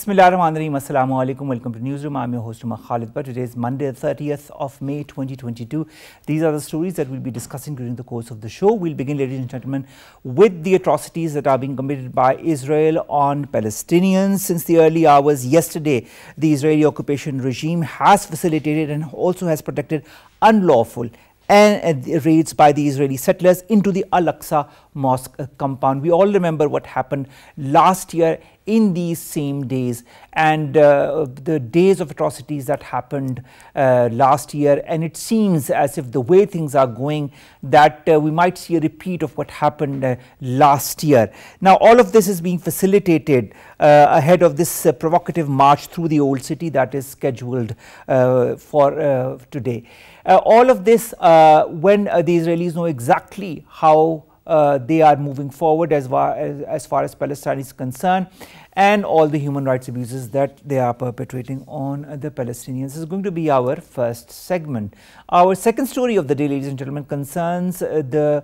Bismillahirrahmanirrahim. Assalamu alaikum. Welcome to Newsroom. I'm your host, Omar Khalid. But today is Monday, the 30th of May 2022. These are the stories that we'll be discussing during the course of the show. We'll begin, ladies and gentlemen, with the atrocities that are being committed by Israel on Palestinians. Since the early hours yesterday, the Israeli occupation regime has facilitated and also has protected unlawful and raids by the Israeli settlers into the Al-Aqsa mosque compound. We all remember what happened last year in these same days and the days of atrocities that happened last year, and it seems as if the way things are going that we might see a repeat of what happened last year. Now all of this is being facilitated ahead of this provocative march through the old city that is scheduled for today. All of this when the Israelis know exactly how they are moving forward as far as Palestine is concerned, and all the human rights abuses that they are perpetrating on the Palestinians. This is going to be our first segment. Our second story of the day, ladies and gentlemen, concerns the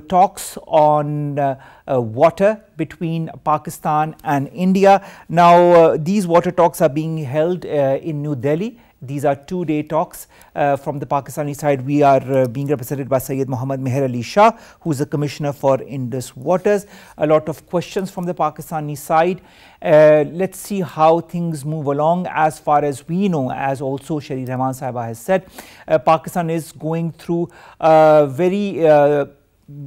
talks on water between Pakistan and India. Now these water talks are being held in New Delhi. These are two-day talks. From the Pakistani side, we are being represented by Syed Mohammad Meher Ali Shah, who is the Commissioner for Indus Waters. A lot of questions from the Pakistani side. Let's see how things move along. As far as we know, as also Shari Rahman Sahiba has said, Pakistan is going through a very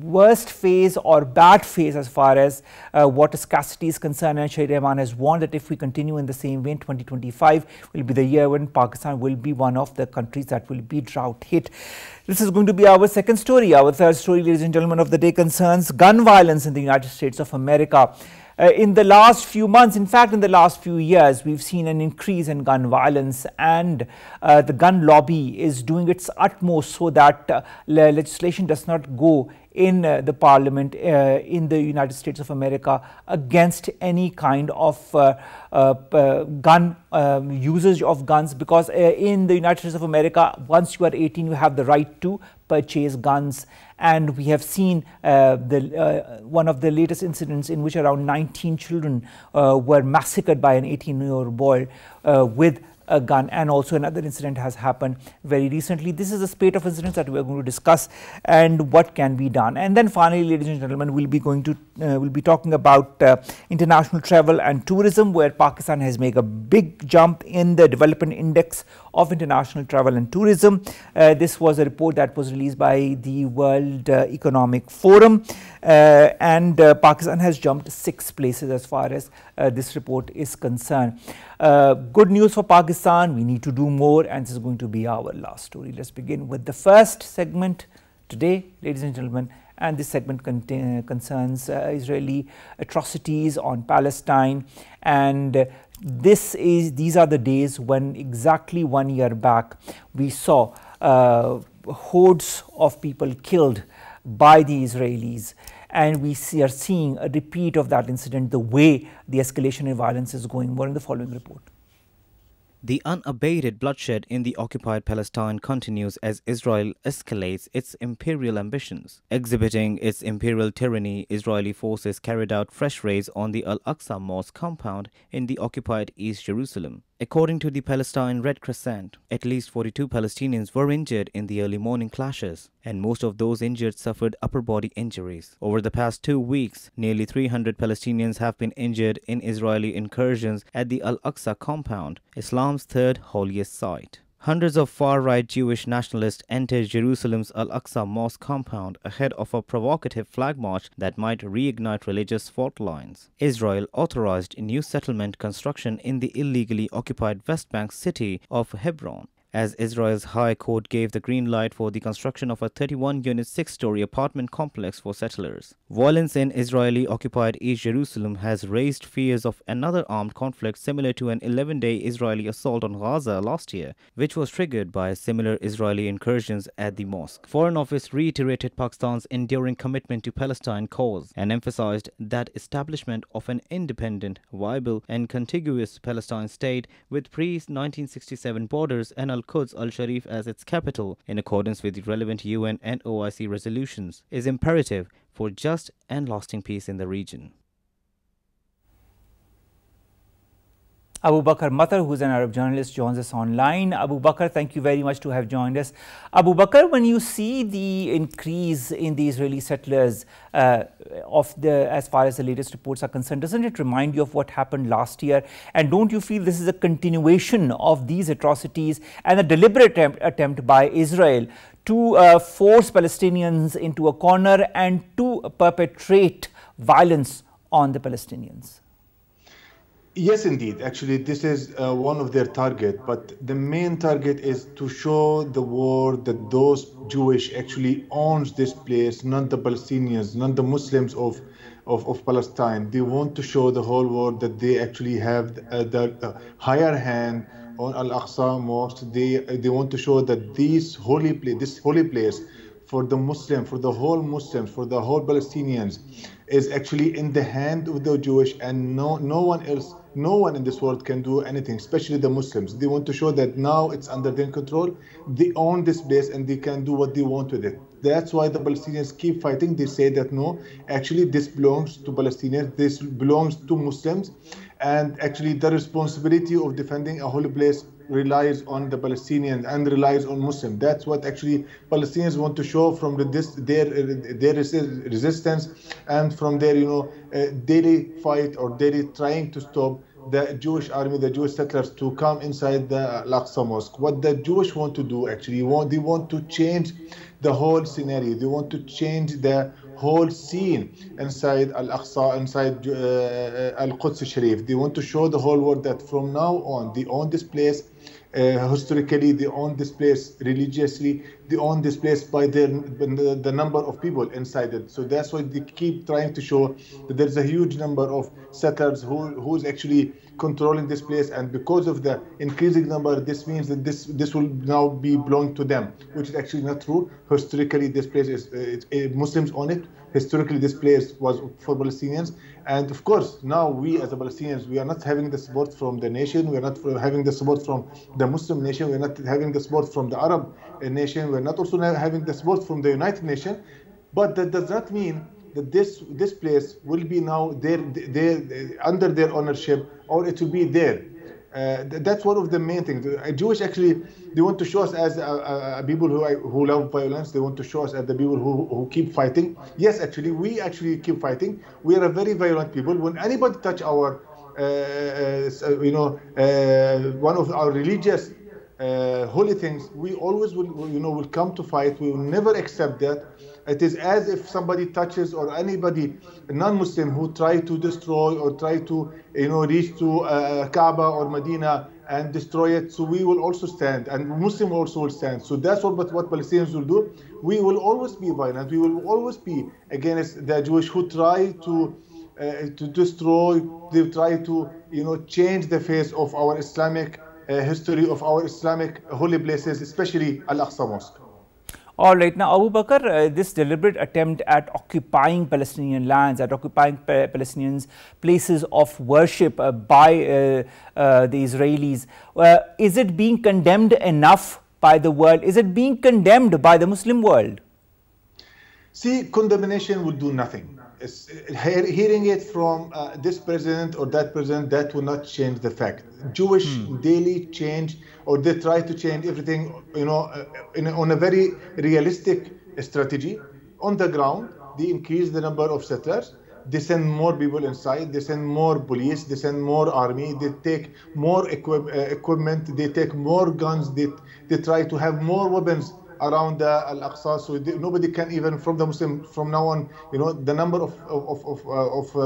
worst phase or bad phase as far as water scarcity is concerned, and Shahid Rahman has warned that if we continue in the same way, in 2025 will be the year when Pakistan will be one of the countries that will be drought hit. This is going to be our second story. Our third story, ladies and gentlemen, of the day concerns gun violence in the United States of America. In the last few months, in fact in the last few years, we've seen an increase in gun violence, and the gun lobby is doing its utmost so that legislation does not go in the parliament in the United States of America against any kind of gun usage of guns, because in the United States of America, once you are 18, you have the right to purchase guns. And we have seen one of the latest incidents in which around 19 children were massacred by an 18-year-old boy with a gun, and also another incident has happened very recently. This is a spate of incidents that we are going to discuss and what can be done. And then finally, ladies and gentlemen, we'll be talking about international travel and tourism, where Pakistan has made a big jump in the development index of international travel and tourism. This was a report that was released by the World Economic Forum, and Pakistan has jumped 6 places as far as this report is concerned. Good news for Pakistan. We need to do more, and this is going to be our last story. Let's begin with the first segment today, ladies and gentlemen, and this segment concerns Israeli atrocities on Palestine. And these are the days when exactly 1 year back we saw hordes of people killed by the Israelis, and we are seeing a repeat of that incident, the way the escalation in violence is going. More in the following report. The unabated bloodshed in the occupied Palestine continues as Israel escalates its imperial ambitions. Exhibiting its imperial tyranny, Israeli forces carried out fresh raids on the Al-Aqsa mosque compound in the occupied East Jerusalem. According to the Palestine Red Crescent, at least 42 Palestinians were injured in the early morning clashes, and most of those injured suffered upper body injuries. Over the past 2 weeks, nearly 300 Palestinians have been injured in Israeli incursions at the Al-Aqsa compound, Islam's third holiest site. Hundreds of far-right Jewish nationalists entered Jerusalem's Al-Aqsa mosque compound ahead of a provocative flag march that might reignite religious fault lines. Israel authorized new settlement construction in the illegally occupied West Bank city of Hebron, as Israel's High Court gave the green light for the construction of a 31-unit 6-story apartment complex for settlers. Violence in Israeli-occupied East Jerusalem has raised fears of another armed conflict similar to an 11-day Israeli assault on Gaza last year, which was triggered by similar Israeli incursions at the mosque. Foreign Office reiterated Pakistan's enduring commitment to Palestine cause and emphasized that establishment of an independent, viable and contiguous Palestine state with pre-1967 borders and Al-Quds Al-Sharif as its capital, in accordance with the relevant UN and OIC resolutions, is imperative for just just and lasting peace in the region. Abu Bakar Matar, who is an Arab journalist, joins us online. Abu Bakar, thank you very much to have joined us. Abu Bakar, when you see the increase in the Israeli settlers as far as the latest reports are concerned, doesn't it remind you of what happened last year? And don't you feel this is a continuation of these atrocities and a deliberate attempt by Israel to force Palestinians into a corner and to perpetrate violence on the Palestinians? Yes, indeed. Actually, this is one of their target, but the main target is to show the world that those Jewish actually owns this place, not the Palestinians, not the Muslims of Palestine. They want to show the whole world that they actually have the higher hand on Al-Aqsa mosque. They want to show that this holy place for the Muslim, for the whole Muslims, for the whole Palestinians, is actually in the hand of the Jewish, and no one else, no one in this world can do anything, especially the Muslims. They want to show that now it's under their control. They own this place and they can do what they want with it. That's why the Palestinians keep fighting. They say that no, actually this belongs to Palestinians, this belongs to Muslims, and actually the responsibility of defending a holy place relies on the Palestinians and relies on Muslims. That's what actually Palestinians want to show from their resistance and from their daily fight or daily trying to stop the Jewish army, the Jewish settlers to come inside the Al-Aqsa mosque. What the Jewish want to do actually, they want to change the whole scenario. They want to change the whole scene inside Al-Aqsa, inside Al-Quds Sharif. They want to show the whole world that from now on, they own this place. Historically, they own this place religiously. They own this place by the number of people inside it. So that's why they keep trying to show that there's a huge number of settlers who's actually controlling this place, and because of the increasing number, this means that this will now be belong to them, which is actually not true. Historically, this place is Muslims own it. Historically, this place was for Palestinians, and of course, now we as Palestinians, we are not having the support from the nation. We are not having the support from the Muslim nation. We are not having the support from the Arab nation. We are not also having the support from the United Nations. But that does not mean that this place will be now under their ownership, or it will be there. That's one of the main things. Jewish actually, they want to show us as a people who love violence. They want to show us as the people who keep fighting. Yes, actually, we actually keep fighting. We are a very violent people. When anybody touch our, one of our religious holy things, we always will come to fight. We will never accept that. It is as if somebody touches, or anybody non-Muslim who try to destroy or try to reach to Kaaba or Medina and destroy it. So we will also stand, and Muslim also will stand. So that's what Palestinians will do. We will always be violent. We will always be against the Jewish who try to destroy. They try to change the face of our Islamic history, of our Islamic holy places, especially Al-Aqsa Mosque. All right. Now, Abu Bakar, this deliberate attempt at occupying Palestinian lands, at occupying Palestinians' places of worship by the Israelis, is it being condemned enough by the world? Is it being condemned by the Muslim world? See, condemnation will do nothing. Hearing it from this president or that president, that will not change the fact. Jewish daily change, or they try to change everything, on a very realistic strategy. On the ground, they increase the number of settlers. They send more people inside. They send more police. They send more army. They take more equipment. They take more guns. They try to have more weapons around the Al-Aqsa, so nobody can even from the Muslim from now on. The number of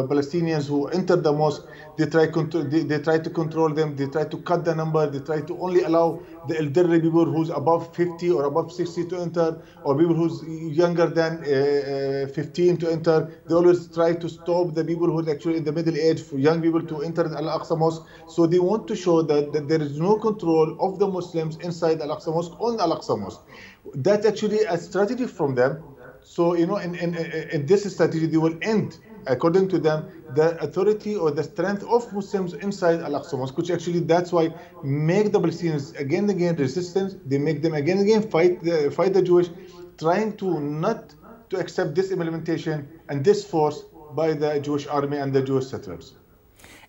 Palestinians who enter the mosque, they try to control them. They try to cut the number. They try to only allow the elderly people who's above 50 or above 60 to enter, or people who's younger than 15 to enter. They always try to stop the people who are actually in the middle age, for young people to enter the Al-Aqsa Mosque. So they want to show that there is no control of the Muslims inside Al-Aqsa Mosque, on Al-Aqsa Mosque. That's actually a strategy from them. So, in this strategy, they will end, according to them, the authority or the strength of Muslims inside Al-Aqsa Mosque, which actually that's why make the Palestinians again and again resistant. They make them again and again fight the Jewish, trying to not to accept this implementation and this force by the Jewish army and the Jewish settlers.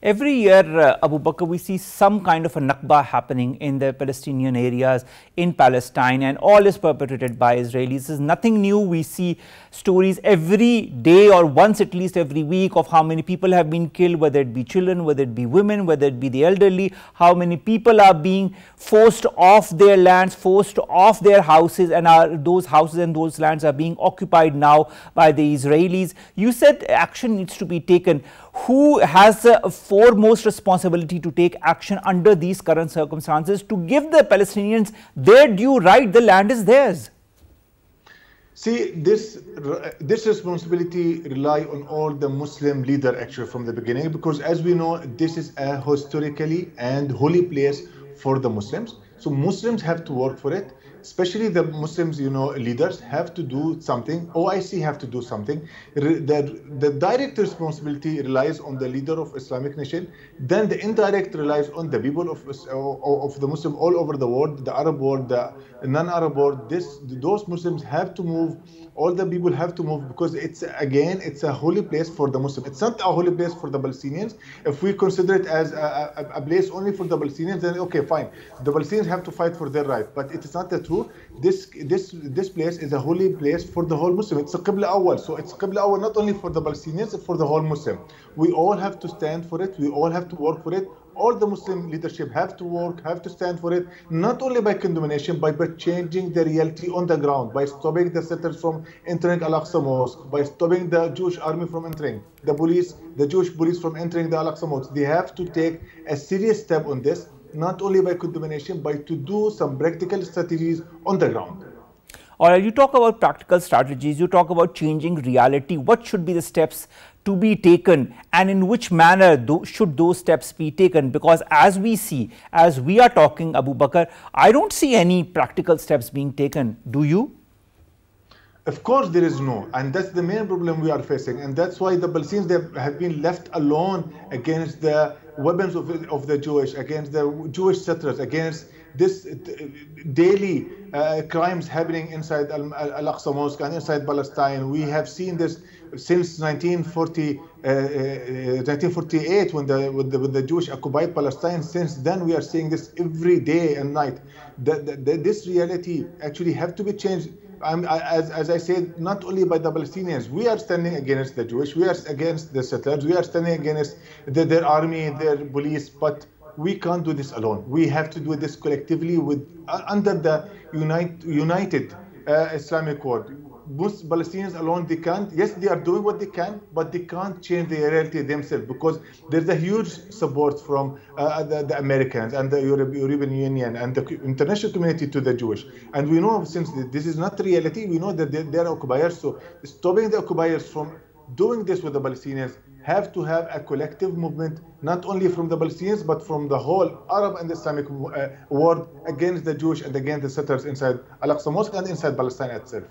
Every year, Abu Bakr, we see some kind of a Nakba happening in the Palestinian areas in Palestine, and all is perpetrated by Israelis. This is nothing new. We see stories every day or once at least every week of how many people have been killed, whether it be children, whether it be women, whether it be the elderly, how many people are being forced off their lands, forced off their houses, and those houses and those lands are being occupied now by the Israelis. You said action needs to be taken. Who has the foremost responsibility to take action under these current circumstances to give the Palestinians their due right? The land is theirs. See, this responsibility rely on all the Muslim leader actually from the beginning, because as we know, this is a historically and holy place for the Muslims. So Muslims have to work for it. Especially the Muslims, leaders have to do something. OIC have to do something. The direct responsibility relies on the leader of Islamic nation. Then the indirect relies on the people of the Muslim all over the world, the Arab world, the non-Arab world. Those Muslims have to move. All the people have to move, because it's a holy place for the Muslim. It's not a holy place for the Palestinians. If we consider it as a place only for the Palestinians, then okay, fine. The Palestinians have to fight for their right, but it is not the truth. This place is a holy place for the whole Muslim. It's a Qibla Awal, so it's Qibla Awal not only for the Palestinians, it's for the whole Muslim. We all have to stand for it. We all have to work for it. All the Muslim leadership have to work, have to stand for it, not only by condemnation, but by changing the reality on the ground, by stopping the settlers from entering Al-Aqsa Mosque, by stopping the Jewish army from entering, the Jewish police from entering the Al-Aqsa Mosque. They have to take a serious step on this, not only by condemnation, but to do some practical strategies on the ground. All right, you talk about practical strategies, you talk about changing reality. What should be the steps to be taken, and in which manner should those steps be taken? Because as we are talking, Abu Bakr, I don't see any practical steps being taken. Do you? Of course there is no, and that's the main problem we are facing, and that's why the Palestinians have been left alone against the weapons of the Jewish, against the Jewish settlers, against this daily crimes happening inside Al-Aqsa Mosque and inside Palestine. We have seen this since 1948 when the Jewish occupied Palestine. Since then we are seeing this every day and night. This reality actually have to be changed. As I said, not only by the Palestinians. We are standing against the Jewish, we are against the settlers, we are standing against their army, their police, but we can't do this alone. We have to do this collectively under the united Islamic world. Most Palestinians alone, they can't. Yes, they are doing what they can, but they can't change the reality themselves, because there's a huge support from the Americans and the European Union and the international community to the Jewish. And we know, since this is not reality, we know that they are occupiers. So stopping the occupiers from doing this with the Palestinians have to have a collective movement, not only from the Palestinians, but from the whole Arab and Islamic world against the Jewish and against the settlers inside Al-Aqsa Mosque and inside Palestine itself.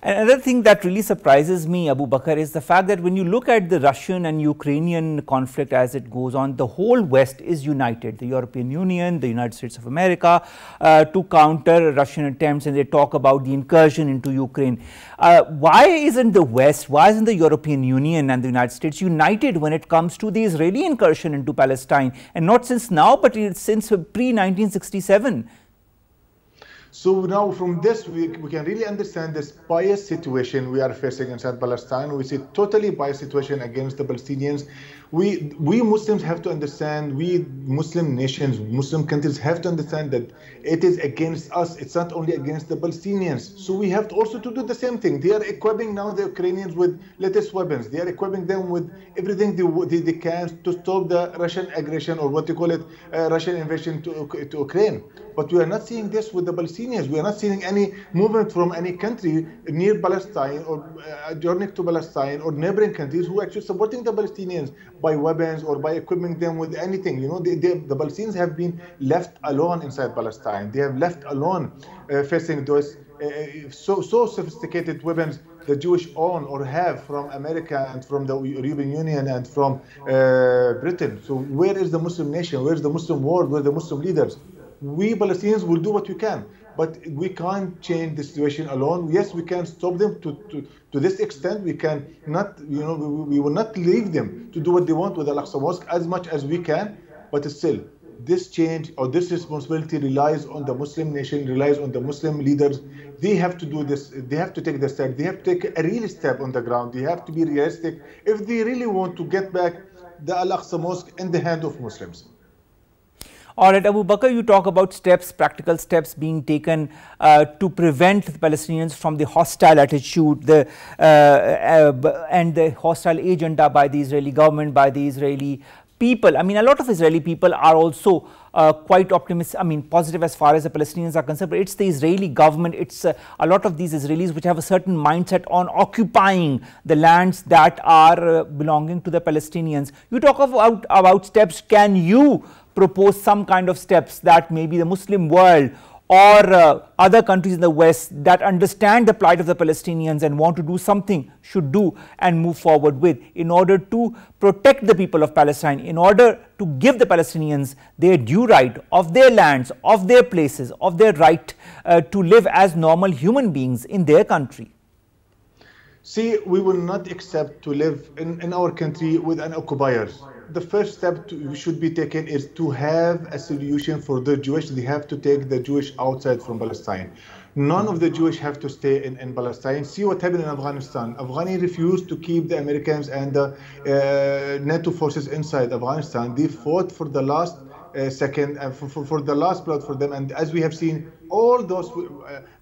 Another thing that really surprises me, Abu Bakr, is the fact that when you look at the Russian and Ukrainian conflict as it goes on, the whole West is united. The European Union, the United States of America, to counter Russian attempts, and they talk about the incursion into Ukraine. Why isn't the West, why isn't the European Union and the United States united when it comes to the Israeli incursion into Palestine? And not since now, but since pre-1967. So now from this, we can really understand this biased situation we are facing inside Palestine. We see totally biased situation against the Palestinians. We Muslims have to understand, we Muslim nations, Muslim countries have to understand that it is against us. It's not only against the Palestinians. So we have to also to do the same thing. They are equipping now the Ukrainians with latest weapons. They are equipping them with everything they can to stop the Russian aggression, or what you call it, Russian invasion to Ukraine. But we are not seeing this with the Palestinians. We are not seeing any movement from any country near Palestine or adjoining to Palestine or neighboring countries who are actually supporting the Palestinians by weapons or by equipping them with anything. The Palestinians have been left alone inside Palestine. They have left alone facing those so sophisticated weapons the Jewish own or have from America and from the European Union and from Britain. So where is the Muslim nation? Where is the Muslim world? Where are the Muslim leaders? We Palestinians will do what we can, but we can't change the situation alone. Yes, we can stop them to this extent. We can not, we will not leave them to do what they want with Al-Aqsa Mosque as much as we can, but still, this change or this responsibility relies on the Muslim nation, relies on the Muslim leaders. They have to do this. They have to take the step. They have to take a real step on the ground. They have to be realistic if they really want to get back the Al-Aqsa Mosque in the hand of Muslims. All right, Abu Bakar, you talk about steps, practical steps being taken to prevent the Palestinians from the hostile attitude and the hostile agenda by the Israeli government, by the Israeli people. I mean, a lot of Israeli people are also quite optimistic, positive as far as the Palestinians are concerned, but it's the Israeli government, it's a lot of these Israelis which have a certain mindset on occupying the lands that are belonging to the Palestinians. You talk about steps. Can you propose some kind of steps that maybe the Muslim world or other countries in the West that understand the plight of the Palestinians and want to do something should do and move forward with in order to protect the people of Palestine, in order to give the Palestinians their due right of their lands, of their places, of their right to live as normal human beings in their country? See, we will not accept to live in our country with an occupier. The first step should be taken is to have a solution for the Jewish. They have to take the Jewish outside from Palestine. None of the Jewish have to stay in Palestine. See what happened in Afghanistan. Afghani refused to keep the Americans and the NATO forces inside Afghanistan. They fought for the last second, for the last blood for them. And as we have seen, all those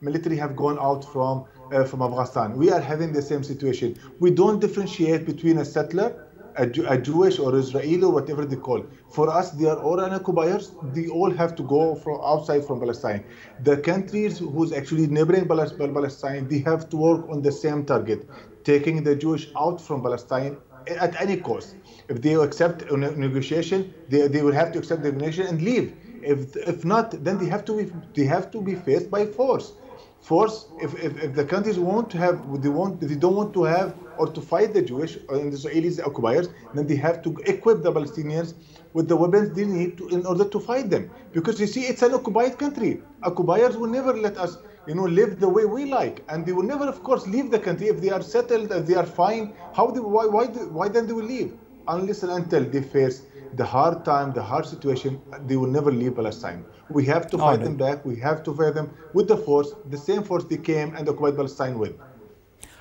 military have gone out from Afghanistan. We are having the same situation. We don't differentiate between a settler, a Jewish or Israeli or whatever they call. For us, they are all occupiers. They all have to go from outside from Palestine. The countries who's actually neighboring Palestine, they have to work on the same target, taking the Jewish out from Palestine at any cost. If they accept a negotiation, they will have to accept the negotiation and leave. If not, then they have to be faced by force. If the countries they don't want to have or to fight the Jewish and the Israelis occupiers, then they have to equip the Palestinians with the weapons they need in order to fight them. Because you see, it's an occupied country. Occupiers will never let us, live the way we like, and they will never, of course, leave the country if they are settled, if they are fine. Why then they will leave? Unless and until they face the hard time, the hard situation, they will never leave Palestine. We have to fight them back. We have to fight them with the force, the same force they came and occupied Palestine with.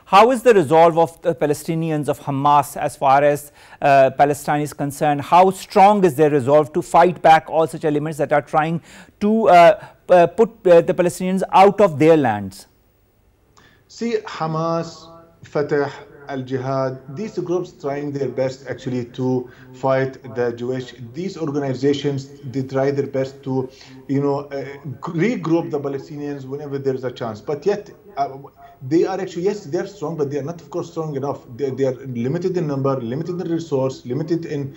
How is the resolve of the Palestinians, of Hamas, as far as Palestine is concerned? How strong is their resolve to fight back all such elements that are trying to put the Palestinians out of their lands? See, Hamas, Fatah, Al-Jihad, these groups trying their best actually to fight the Jewish. These organizations, they try their best to, regroup the Palestinians whenever there is a chance. But yet, they are actually, yes, they are strong, but they are not, of course, strong enough. They are limited in number, limited in resource, limited in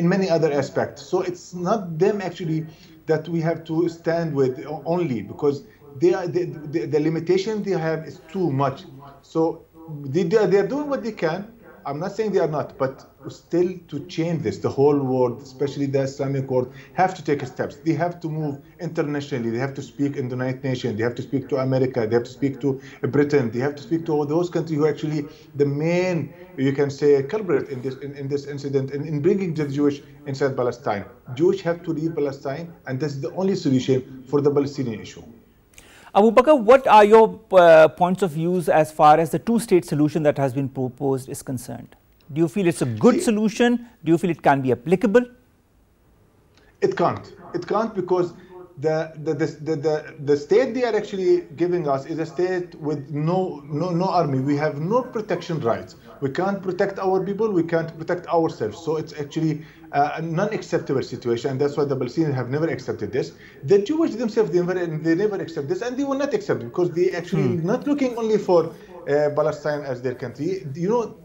many other aspects. So it's not them actually that we have to stand with only, because the limitation they have is too much. So they are doing what they can. I'm not saying they are not, but still to change this, the whole world, especially the Islamic world, have to take steps. They have to move internationally. They have to speak in the United Nations. They have to speak to America. They have to speak to Britain. They have to speak to all those countries who are actually the main, you can say, culprit in this incident, in bringing the Jewish inside Palestine. Jewish have to leave Palestine, and that's the only solution for the Palestinian issue. Abu Bakar, what are your points of views as far as the two-state solution that has been proposed is concerned? Do you feel it's a good solution? Do you feel it can be applicable? It can't. It can't, because the state they are actually giving us is a state with no army. We have no protection rights. We can't protect our people. We can't protect ourselves. So it's actually a non-acceptable situation, and that's why the Palestinians have never accepted this. The Jewish themselves, they never accept this, and they will not accept it, because they actually not looking only for Palestine as their country.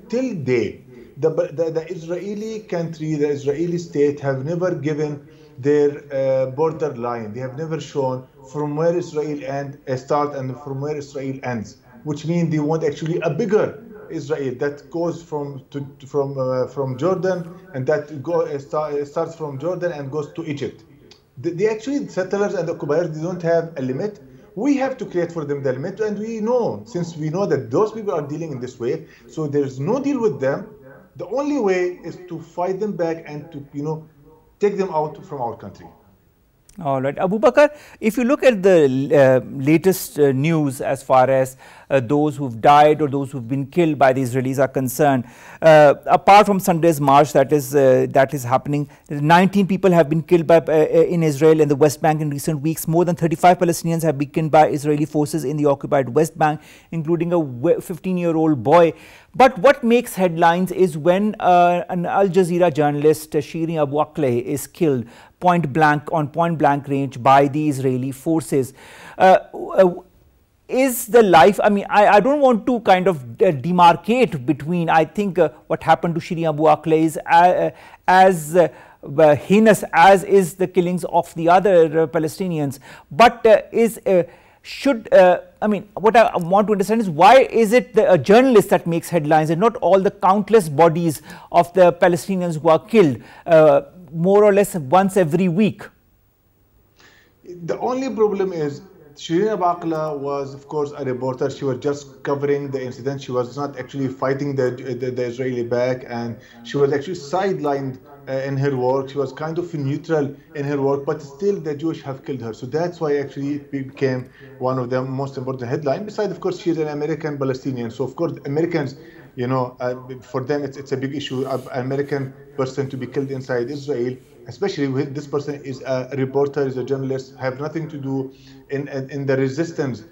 Till date, the Israeli country, the Israeli state have never given their border line. They have never shown from where Israel start and from where Israel ends, which means they want actually a bigger Israel that goes from Jordan, and that starts from Jordan and goes to Egypt. The actually settlers and occupiers, they don't have a limit. We have to create for them the limit, and we know, since we know that those people are dealing in this way, so there's no deal with them. The only way is to fight them back and to, take them out from our country. All right, Abu Bakar, if you look at the latest news as far as those who've died or those who've been killed by the Israelis are concerned, apart from Sunday's march that is happening, 19 people have been killed by, in Israel and the West Bank in recent weeks. More than 35 Palestinians have been killed by Israeli forces in the occupied West Bank, including a 15-year-old boy. But what makes headlines is when an Al Jazeera journalist, Shirin Abu Akleh, is killed point blank range by the Israeli forces. Is the life, I mean, I don't want to kind of demarcate between, I think what happened to Shirin Abu Akleh is as heinous as is the killings of the other Palestinians. But I mean, what I want to understand is why is it a journalist that makes headlines and not all the countless bodies of the Palestinians who are killed more or less once every week? The only problem is Shirin Abu Akleh was, of course, a reporter. She was just covering the incident. She was not actually fighting the Israeli back, and she was actually sidelined in her work. She was kind of neutral in her work, but still the Jewish have killed her. So that's why actually it became one of the most important headlines. Besides, of course, she's an American Palestinian. So, of course, Americans, for them, it's a big issue. An American person to be killed inside Israel, especially when this person is a reporter, is a journalist, have nothing to do in the resistance,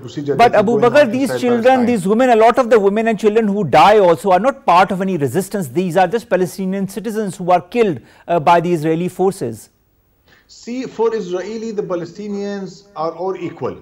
procedure. But Abu Bakar, these children, Palestine. These women, a lot of the women and children who die also are not part of any resistance. These are just Palestinian citizens who are killed by the Israeli forces. See, for Israeli, the Palestinians are all equal,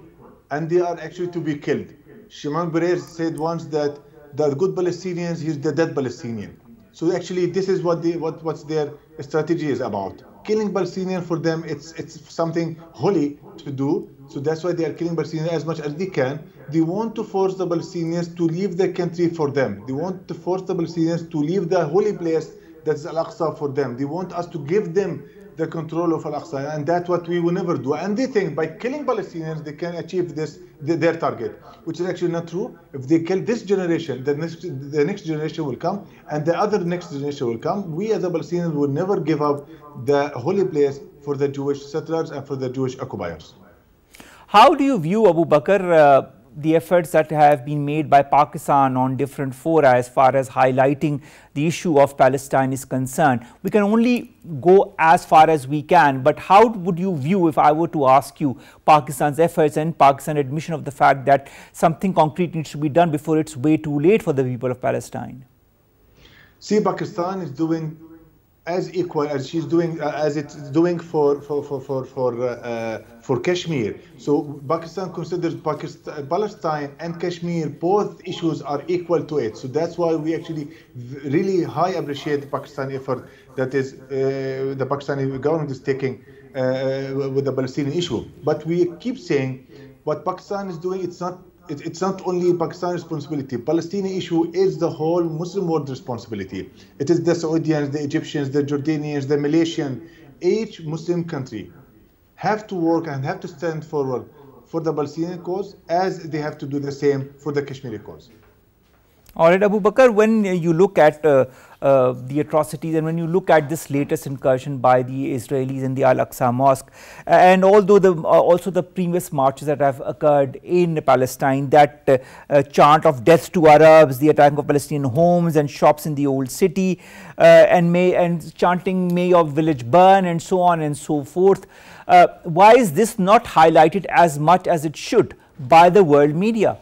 and they are actually to be killed. Shimon Peres said once that the good Palestinians, he's the dead Palestinian. So actually, this is what their strategy is about. Killing Palestinians for them, it's something holy to do. So that's why they are killing Palestinians as much as they can. They want to force the Palestinians to leave the country for them. They want to force the Palestinians to leave the holy place that's Al-Aqsa for them. They want us to give them the control of Al-Aqsa, and that's what we will never do. And they think by killing Palestinians, they can achieve their target, which is actually not true. If they kill this generation, the next generation will come, and the other next generation will come. We as a Palestinians will never give up the holy place for the Jewish settlers and for the Jewish occupiers. How do you view, Abu Bakar, the efforts that have been made by Pakistan on different fora as far as highlighting the issue of Palestine is concerned? We can only go as far as we can, but how would you view, if I were to ask you, Pakistan's efforts and Pakistan's admission of the fact that something concrete needs to be done before it's way too late for the people of Palestine? See, Pakistan is doing as equal as she's doing, as it's doing for Kashmir. So Pakistan considers Palestine and Kashmir, both issues are equal to it. So that's why we actually really high appreciate the Pakistani effort that is the Pakistani government is taking with the Palestinian issue. But we keep saying what Pakistan is doing, it's not only Pakistan's responsibility. Palestinian issue is the whole Muslim world responsibility. It is the Saudians, the Egyptians, the Jordanians, the Malaysians. Each Muslim country have to work and have to stand forward for the Palestinian cause as they have to do the same for the Kashmiri cause. All right, Abu Bakar, when you look at the atrocities and when you look at this latest incursion by the Israelis in the Al-Aqsa mosque, and although also the previous marches that have occurred in Palestine, that chant of death to Arabs, the attack of Palestinian homes and shops in the old city, and chanting may your village burn and so on and so forth, why is this not highlighted as much as it should by the world media?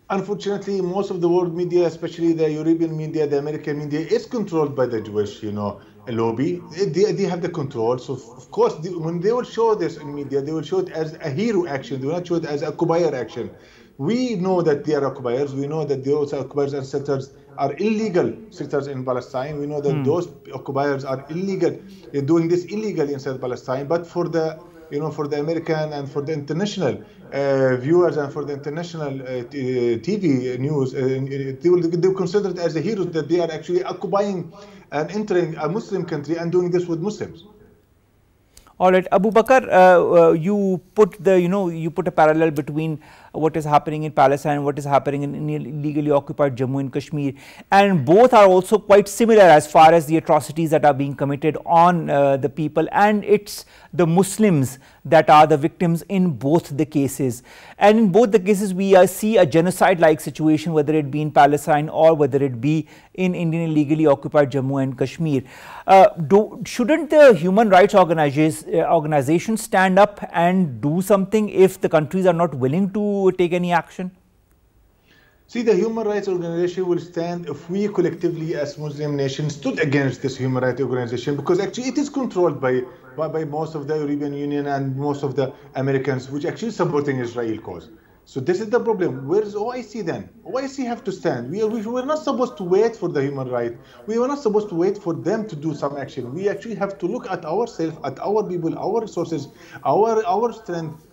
Unfortunately, most of the world media, especially the European media, the American media, is controlled by the Jewish, lobby. They have the control. So, of course, when they will show this in media, they will show it as a hero action. They will not show it as a occupier action. We know that they are occupiers. We know that those occupiers and settlers are illegal settlers in Palestine. We know that those occupiers are illegal, doing this illegally inside Palestine. But for the for the American and for the international viewers and for the international TV news, they will consider it as a hero that they are actually occupying and entering a Muslim country and doing this with Muslims. All right, Abu Bakar, you put you put a parallel between what is happening in Palestine and what is happening in illegally occupied Jammu and Kashmir, and both are also quite similar as far as the atrocities that are being committed on the people, and it's the Muslims that are the victims in both the cases. And in both the cases, we see a genocide-like situation, whether it be in Palestine or whether it be in Indian illegally occupied Jammu and Kashmir. Shouldn't the human rights organizations stand up and do something if the countries are not willing to take any action? See, the human rights organization will stand if we collectively as Muslim nations stood against this human rights organization, because actually it is controlled by most of the European Union and most of the Americans, which actually supporting Israel cause. So this is the problem. Where is OIC then? OIC have to stand. We were not supposed to wait for the human rights. We were not supposed to wait for them to do some action. We actually have to look at ourselves, at our people, our resources, our strength,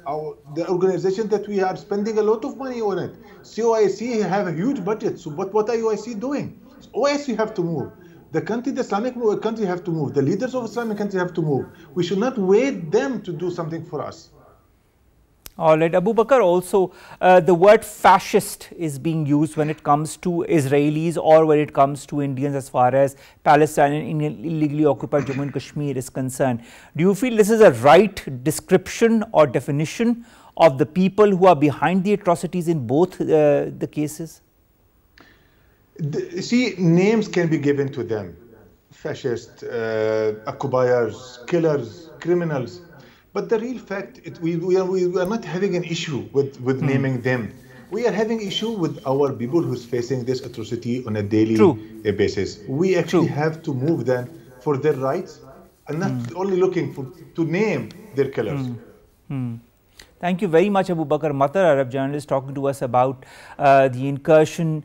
the organization that we are spending a lot of money on it. See, OIC have a huge budget. So but what are OIC doing? So OIC have to move. The country, the Islamic country have to move. The leaders of Islamic country have to move. We should not wait them to do something for us. All right, Abu Bakar, also the word fascist is being used when it comes to Israelis or when it comes to Indians as far as Palestine and illegally occupied Jammu and Kashmir is concerned. Do you feel this is a right description or definition of the people who are behind the atrocities in both the cases? See, names can be given to them. Fascist, occupiers, killers, criminals. But the real fact, we are not having an issue with naming them. We are having issue with our people who's facing this atrocity on a daily basis. We actually have to move them for their rights and not only looking to name their killers. Thank you very much, Abu Bakar. Matar, Arab journalist, talking to us about the incursion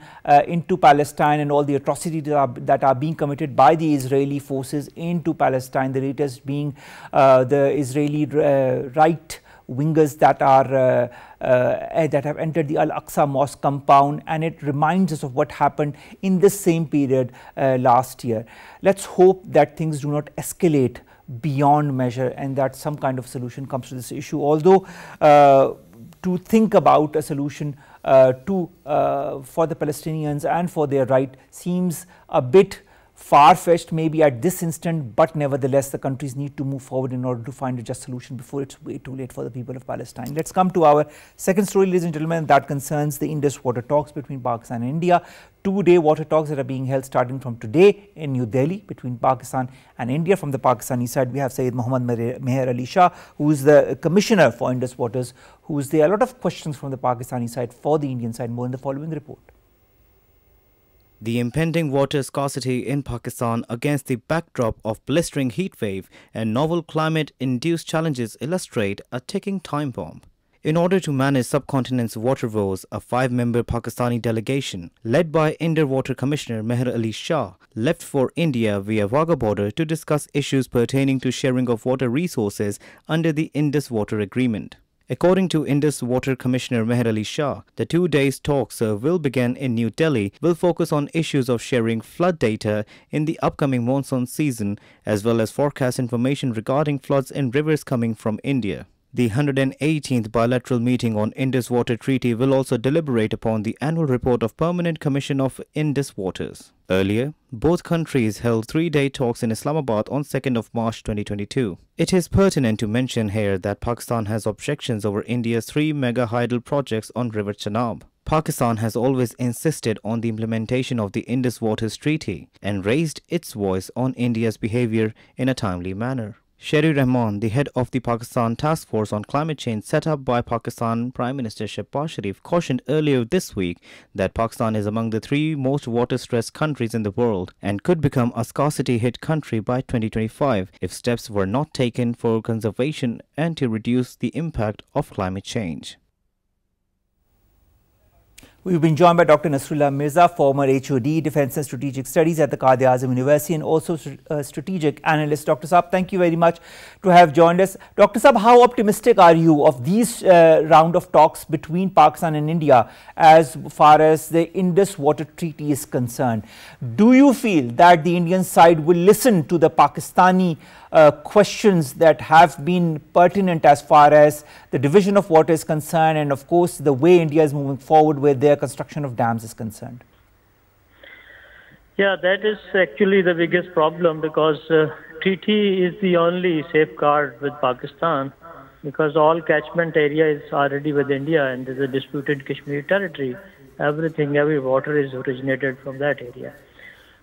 into Palestine and all the atrocities that are being committed by the Israeli forces into Palestine. The latest being the Israeli right wingers that have entered the Al-Aqsa mosque compound, and it reminds us of what happened in this same period last year. Let's hope that things do not escalate beyond measure and that some kind of solution comes to this issue. Although to think about a solution for the Palestinians and for their right seems a bit far-fetched maybe at this instant, but nevertheless the countries need to move forward in order to find a just solution before it's way too late for the people of Palestine. Let's come to our second story, ladies and gentlemen, that concerns the Indus Water talks between Pakistan and India. Two-day water talks that are being held starting from today in New Delhi between Pakistan and India. From the Pakistani side, we have Sayyid Mohammad Meher Ali Shah, who is the commissioner for Indus Waters, who is there. A lot of questions from the Pakistani side for the Indian side, more in the following report. The impending water scarcity in Pakistan against the backdrop of blistering heatwave and novel climate-induced challenges illustrate a ticking time bomb. In order to manage subcontinent's water woes, a 5-member Pakistani delegation, led by Indus Water Commissioner Meher Ali Shah, left for India via Wagah border to discuss issues pertaining to sharing of water resources under the Indus Water Agreement. According to Indus Water Commissioner Meher Ali Shah, the 2 days talks will begin in New Delhi will focus on issues of sharing flood data in the upcoming monsoon season as well as forecast information regarding floods in rivers coming from India. The 118th bilateral meeting on Indus Water Treaty will also deliberate upon the annual report of Permanent Commission of Indus Waters. Earlier, both countries held 3-day talks in Islamabad on 2nd of March 2022. It is pertinent to mention here that Pakistan has objections over India's 3 mega hydel projects on River Chenab. Pakistan has always insisted on the implementation of the Indus Waters Treaty and raised its voice on India's behavior in a timely manner. Sherry Rahman, the head of the Pakistan Task Force on Climate Change set up by Pakistan Prime Minister Shehbaz Sharif, cautioned earlier this week that Pakistan is among the 3 most water-stressed countries in the world and could become a scarcity-hit country by 2025 if steps were not taken for conservation and to reduce the impact of climate change. We've been joined by Dr. Nasrullah Mirza, former HOD, Defence and Strategic Studies at the Quaid-e-Azam University and also strategic analyst. Dr. Saab, thank you very much to have joined us. Dr. Saab, how optimistic are you of these round of talks between Pakistan and India as far as the Indus Water Treaty is concerned? Do you feel that the Indian side will listen to the Pakistani questions that have been pertinent as far as the division of water is concerned, and of course the way India is moving forward with their construction of dams is concerned? Yeah, that is actually the biggest problem, because treaty is the only safeguard with Pakistan, because all catchment area is already with India and there is a disputed Kashmir territory. Every water is originated from that area.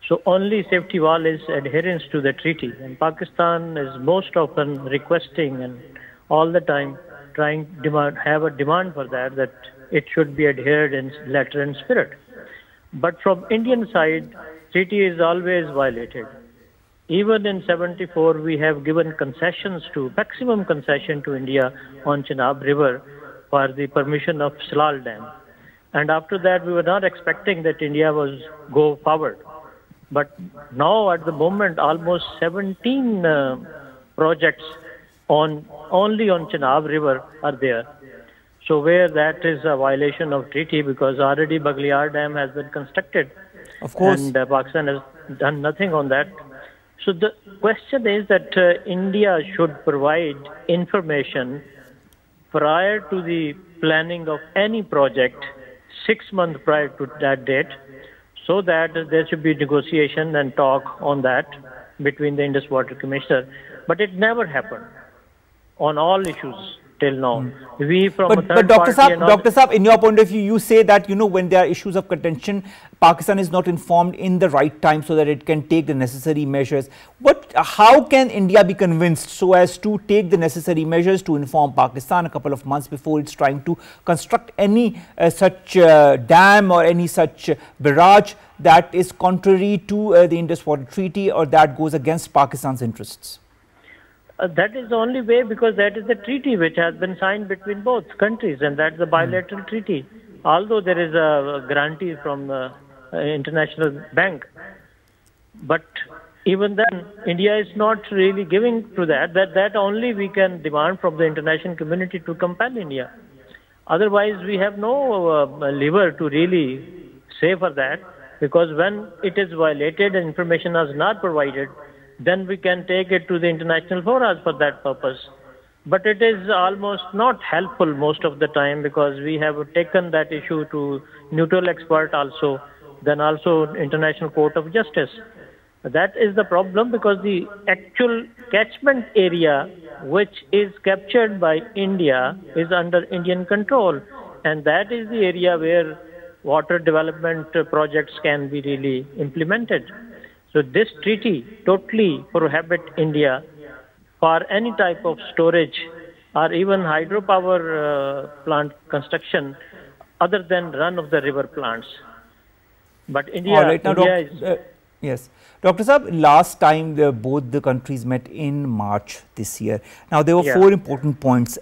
So only safety wall is adherence to the treaty, and Pakistan is most often requesting and all the time have a demand for that it should be adhered in letter and spirit. But from Indian side, treaty is always violated. Even in 74, we have given maximum concession to India on Chenab River for the permission of Salal Dam. And after that, we were not expecting that India was go forward. But now at the moment, almost 17 projects only on Chenab River are there. So where that is a violation of treaty, because already Baghliyar Dam has been constructed. Of course. And Pakistan has done nothing on that. So the question is that India should provide information prior to the planning of any project, 6 months prior to that date, so that there should be negotiation and talk on that between the Indus Water Commissioner. But it never happened on all issues till now. We from but Dr. Saab, in your point of view, you say that, when there are issues of contention, Pakistan is not informed in the right time so that it can take the necessary measures. How can India be convinced so as to take the necessary measures to inform Pakistan a couple of months before it's trying to construct any such dam or any such barrage that is contrary to the Indus Water Treaty or that goes against Pakistan's interests? That is the only way, because that is the treaty which has been signed between both countries, and that's a bilateral treaty. Although there is a guarantee from the International Bank, but even then, India is not really giving to that only we can demand from the international community to compel India. Otherwise, we have no lever to really say for that, because when it is violated and information is not provided, then we can take it to the international forums for that purpose. But it is almost not helpful most of the time, because we have taken that issue to neutral expert also, then also International Court of Justice. That is the problem, because the actual catchment area which is captured by India is under Indian control, and that is the area where water development projects can be really implemented. So this treaty totally prohibits India for any type of storage or even hydropower plant construction other than run-of-the-river plants. But India, right, now, yes. Dr. Saab, last time both the countries met in March this year. Now, there were 4 important points.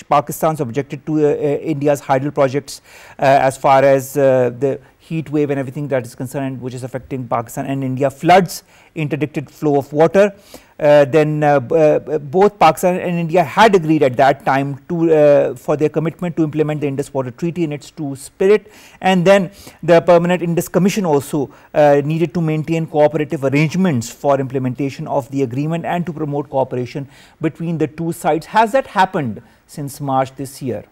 Pakistan's objected to India's hydro projects as far as the heat wave and everything that is concerned, which is affecting Pakistan and India, floods, interdicted flow of water. Then both Pakistan and India had agreed at that time to for their commitment to implement the Indus Water Treaty in its true spirit, and then the Permanent Indus Commission also needed to maintain cooperative arrangements for implementation of the agreement and to promote cooperation between the two sides. Has that happened since March this year?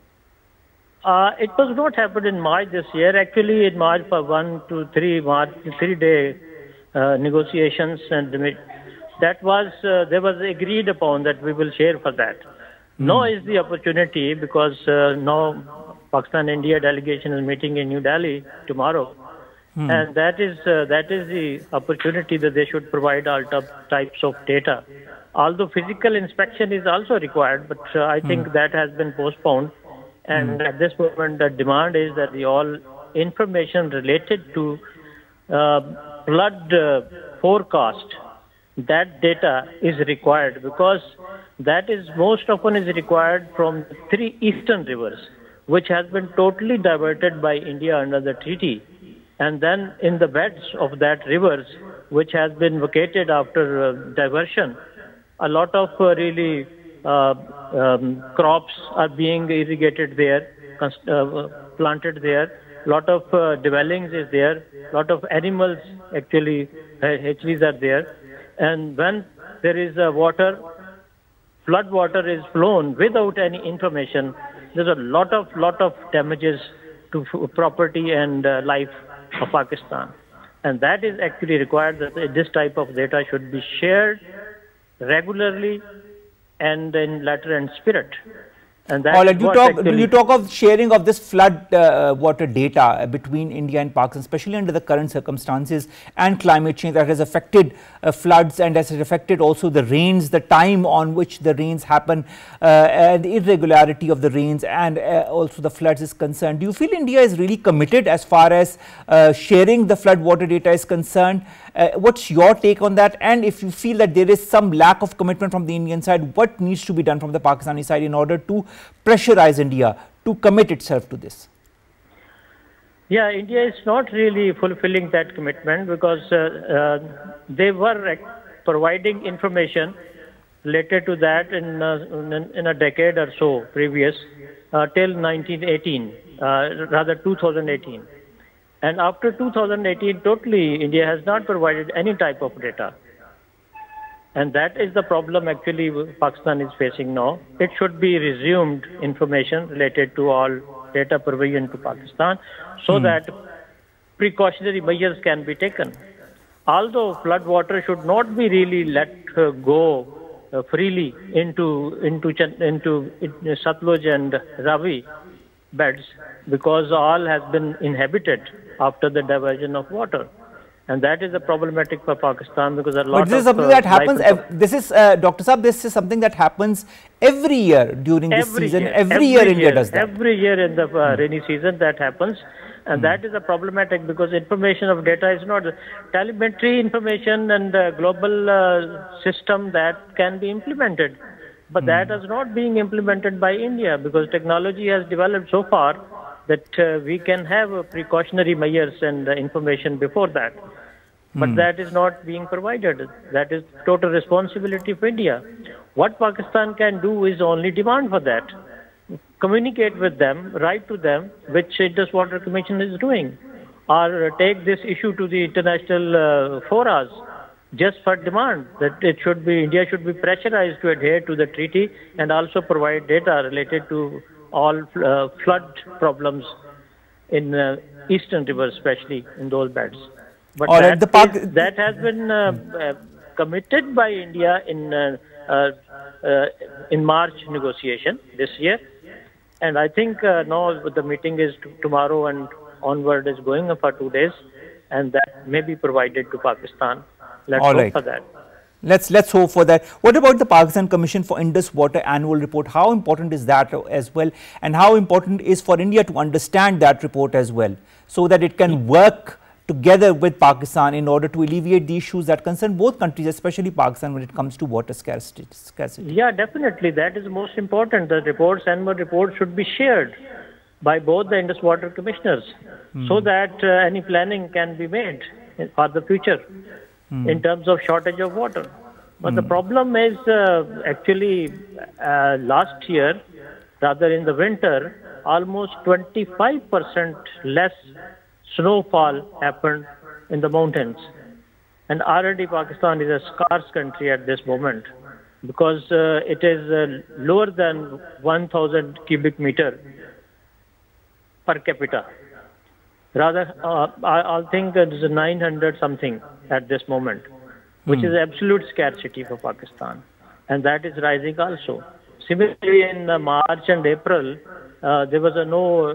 It was not happened in March this year. Actually, in March for 1 to 3 March, 3-day negotiations, and that was there was agreed upon that we will share for that. Now is the opportunity, because now Pakistan-India delegation is meeting in New Delhi tomorrow, and that is the opportunity that they should provide all types of data. Although physical inspection is also required, but I think that has been postponed. And at this moment, the demand is that the all information related to flood forecast, that data is required, because that is most often is required from 3 eastern rivers, which has been totally diverted by India under the treaty. And then in the beds of that rivers, which has been vacated after diversion, a lot of crops are being irrigated there, planted there. A lot of dwellings is there. A lot of animals actually, hatcheries are there. And when there is water, flood water is flown without any information, there's a lot of damages to property and life of Pakistan. And that is actually required that this type of data should be shared regularly and in letter and spirit. And that you talk of sharing of this flood water data between India and Pakistan, especially under the current circumstances and climate change that has affected floods and has affected also the rains, the time on which the rains happen, the irregularity of the rains, and also the floods is concerned. Do you feel India is really committed as far as sharing the flood water data is concerned? What's your take on that? And if you feel that there is some lack of commitment from the Indian side, what needs to be done from the Pakistani side in order to pressurize India to commit itself to this? Yeah, India is not really fulfilling that commitment because they were providing information related to that in a decade or so previous till 2018. And after 2018, totally, India has not provided any type of data. And that is the problem actually Pakistan is facing now. It should be resumed information related to all data provision to Pakistan so that precautionary measures can be taken. Although flood water should not be really let go freely into Satluj and Ravi beds because all has been inhabited after the diversion of water. And that is a problematic for Pakistan because a lot of... But this is something that happens, this is, Dr. Saab, this is something that happens every year during this season. Every year India does that. Every year in the rainy season that happens. And that is a problematic because information of data is not telemetry information and global system that can be implemented. But that is not being implemented by India because technology has developed so far that we can have precautionary measures and information before that. But that is not being provided. That is total responsibility of India. What Pakistan can do is only demand for that. Communicate with them, write to them, which Indus Water Commission is doing. Or take this issue to the international forums just for demand that it should be, India should be pressurized to adhere to the treaty and also provide data related to all flood problems in eastern rivers, especially in those beds. But that has been committed by India in March negotiation this year. And I think now the meeting is tomorrow and onward is going for 2 days, and that may be provided to Pakistan. Let's hope for that. Let's hope for that. What about the Pakistan Commission for Indus Water annual report? How important is that as well? And how important is for India to understand that report as well, so that it can work together with Pakistan in order to alleviate the issues that concern both countries, especially Pakistan, when it comes to water scarcity? Yeah, definitely. That is most important. The reports, annual reports, should be shared by both the Indus Water Commissioners so that any planning can be made for the future in terms of shortage of water. But the problem is actually last year, rather in the winter, almost 25% less snowfall happened in the mountains. And already Pakistan is a scarce country at this moment because it is lower than 1,000 cubic meter per capita. Rather, I think it is 900 something at this moment, which is absolute scarcity for Pakistan. And that is rising also. Similarly, in March and April, there was no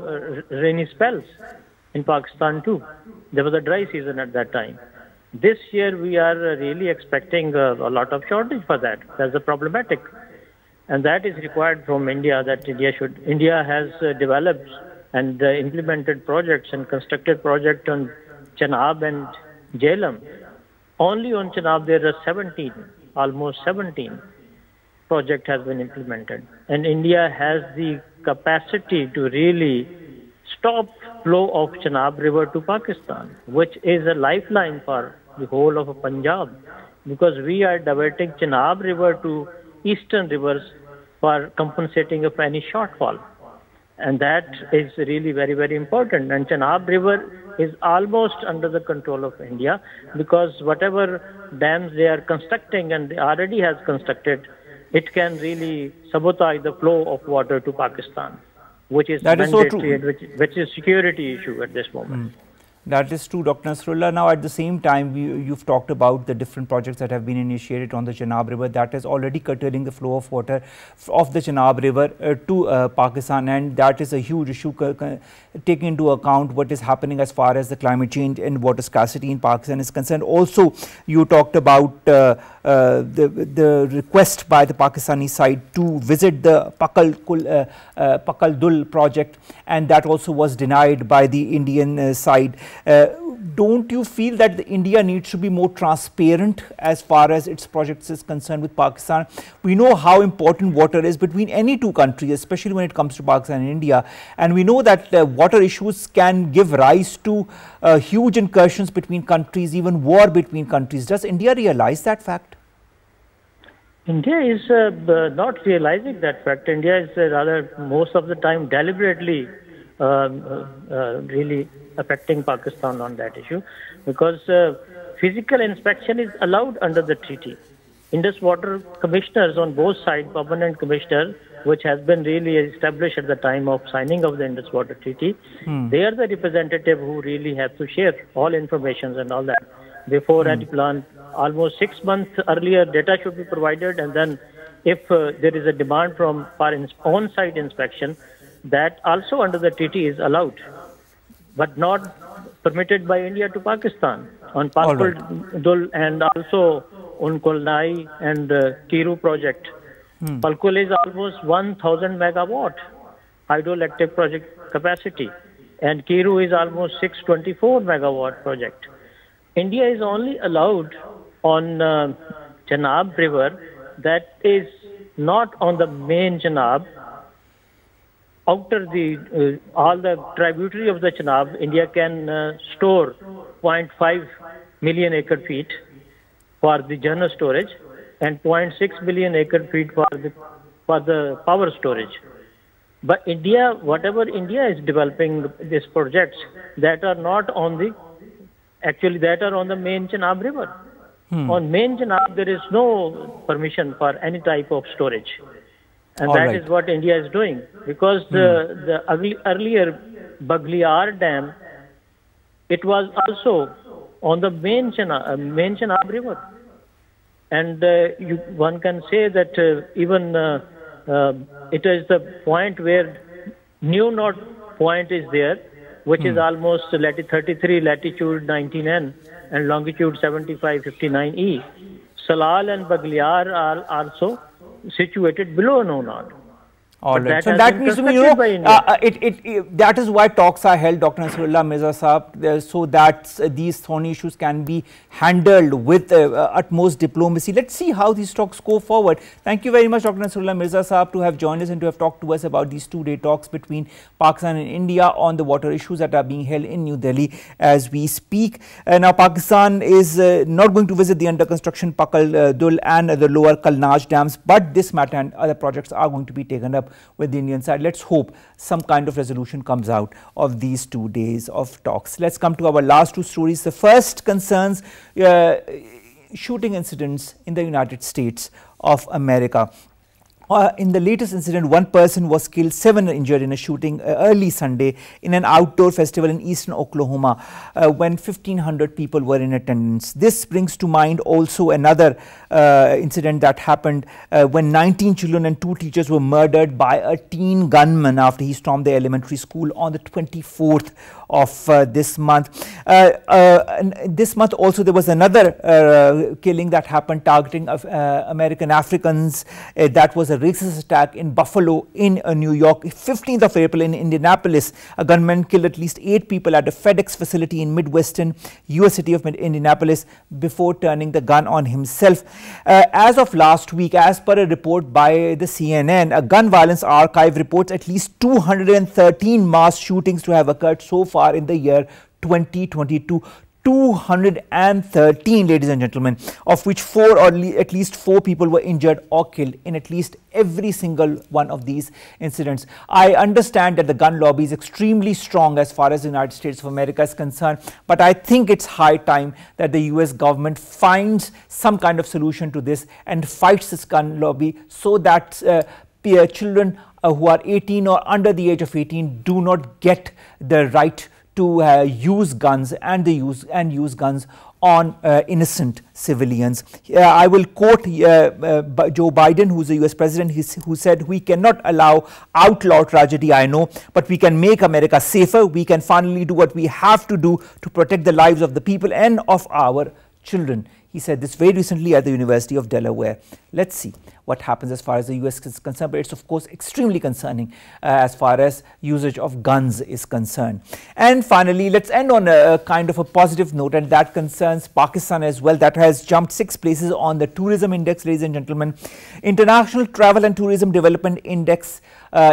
rainy spells in Pakistan too. There was a dry season at that time. This year, we are really expecting a lot of shortage for that. That's a problematic. And that is required from India, that India has developed and implemented projects and constructed projects on Chenab and Jhelum. Only on Chenab there are 17, almost 17 project has been implemented, and India has the capacity to really stop flow of Chenab River to Pakistan, which is a lifeline for the whole of Punjab, because we are diverting Chenab River to eastern rivers for compensating of any shortfall. And that is really very, very important. And Chenab River is almost under the control of India, because whatever dams they are constructing, and they already has constructed, it can really sabotage the flow of water to Pakistan, which is mandatory, and which is security issue at this moment. That is true, Dr. Nasrullah. Now, at the same time, you've talked about the different projects that have been initiated on the Chenab River that is already curtailing the flow of water of the Chenab River to Pakistan, and that is a huge issue taking into account what is happening as far as the climate change and water scarcity in Pakistan is concerned. Also, you talked about the request by the Pakistani side to visit the Pakal Dul project, and that also was denied by the Indian side. Don't you feel that India needs to be more transparent as far as its projects is concerned with Pakistan? We know how important water is between any two countries, especially when it comes to Pakistan and India, and we know that water issues can give rise to huge incursions between countries, even war between countries. Does India realize that fact? India is not realizing that fact. India is rather most of the time deliberately really affecting Pakistan on that issue, because physical inspection is allowed under the treaty. Indus Water commissioners on both sides, permanent commissioner, which has been really established at the time of signing of the Indus Water Treaty, they are the representative who really have to share all information and all that. Before any plan, almost 6 months earlier, data should be provided, and then if there is a demand for on-site inspection, that also under the treaty is allowed, but not permitted by India to Pakistan. On Palkul Dul and also on Kolnai and Kiru project. Palkul is almost 1,000 megawatt hydroelectric project capacity, and Kiru is almost 624 megawatt project. India is only allowed on Chenab River, that is not on the main Chenab. Outer the all the tributary of the Chenab, India can store 0.5 million acre feet for the general storage and 0.6 million acre feet for the power storage. But India, whatever India is developing these projects that are not on the, actually that are on the main Chenab River. On main Chenab, there is no permission for any type of storage. And that is what India is doing, because the earlier Bagaliar Dam, it was also on the main Chenab River. And one can say that even it is the point where New North Point is there, which is almost 33 latitude 19N and longitude 7559E. Salal and Bagaliar are also situated below No North. All right. So that means, that is why talks are held, Dr. Nasrullah, Mirza Saab, so that these thorny issues can be handled with utmost diplomacy. Let's see how these talks go forward. Thank you very much, Dr. Nasrullah, Mirza Saab, to have joined us and to have talked to us about these two-day talks between Pakistan and India on the water issues that are being held in New Delhi as we speak. Now, Pakistan is not going to visit the under construction Pakal Dul and the lower Kalnaj dams, but this matter and other projects are going to be taken up with the Indian side. Let's hope some kind of resolution comes out of these 2 days of talks. Let's come to our last two stories. The first concerns shooting incidents in the United States of America. In the latest incident, one person was killed, 7 injured in a shooting early Sunday in an outdoor festival in eastern Oklahoma when 1,500 people were in attendance. This brings to mind also another incident that happened when 19 children and 2 teachers were murdered by a teen gunman after he stormed the elementary school on the 24th of this month. This month also there was another killing that happened targeting American Africans. That was a racist attack in Buffalo in New York. 15th of April in Indianapolis, a gunman killed at least 8 people at a FedEx facility in Midwestern US city of Indianapolis before turning the gun on himself. As of last week, as per a report by the CNN, a gun violence archive reports at least 213 mass shootings to have occurred so far in the year 2022. 213, ladies and gentlemen, of which at least 4 people were injured or killed in at least every single one of these incidents. I understand that the gun lobby is extremely strong as far as the United States of America is concerned, but I think it's high time that the US government finds some kind of solution to this and fights this gun lobby so that children who are 18 or under the age of 18 do not get the right to use guns and use guns on innocent civilians. I will quote Joe Biden, who is the US president, who said, "We cannot allow outlaw tragedy, I know, but we can make America safer. We can finally do what we have to do to protect the lives of the people and of our children." He said this very recently at the University of Delaware. Let's see what happens as far as the US is concerned, but it's of course extremely concerning as far as usage of guns is concerned. And finally, let's end on a kind of a positive note, and that concerns Pakistan as well. That has jumped 6 places on the tourism index, ladies and gentlemen. International Travel and Tourism Development Index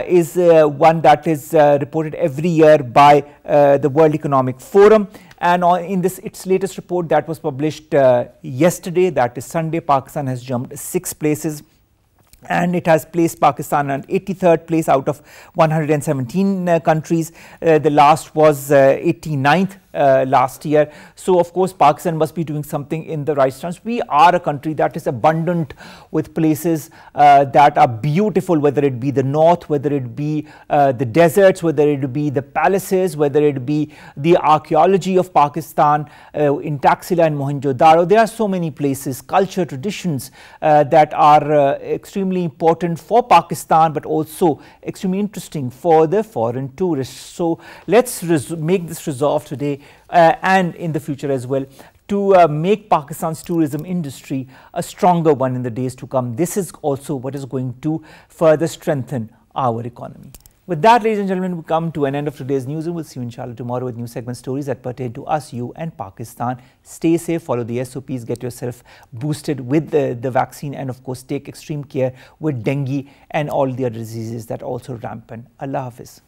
is one that is reported every year by the World Economic Forum. And in its latest report that was published yesterday, that is Sunday, Pakistan has jumped 6 places. And it has placed Pakistan on 83rd place out of 117 countries. The last was 89th last year. So of course Pakistan must be doing something in the right stance. We are a country that is abundant with places that are beautiful, whether it be the north, whether it be the deserts, whether it be the palaces, whether it be the archaeology of Pakistan in Taxila and Mohenjo-daro. There are so many places, culture, traditions that are extremely important for Pakistan, but also extremely interesting for the foreign tourists. So let's make this resolve today and in the future as well, to make Pakistan's tourism industry a stronger one in the days to come. This is also what is going to further strengthen our economy. With that, ladies and gentlemen, we come to an end of today's newsroom. We'll see you inshallah tomorrow with new segment stories that pertain to us, you and Pakistan. Stay safe, follow the SOPs, get yourself boosted with the vaccine, and of course take extreme care with dengue and all the other diseases that are also rampant. Allah Hafiz.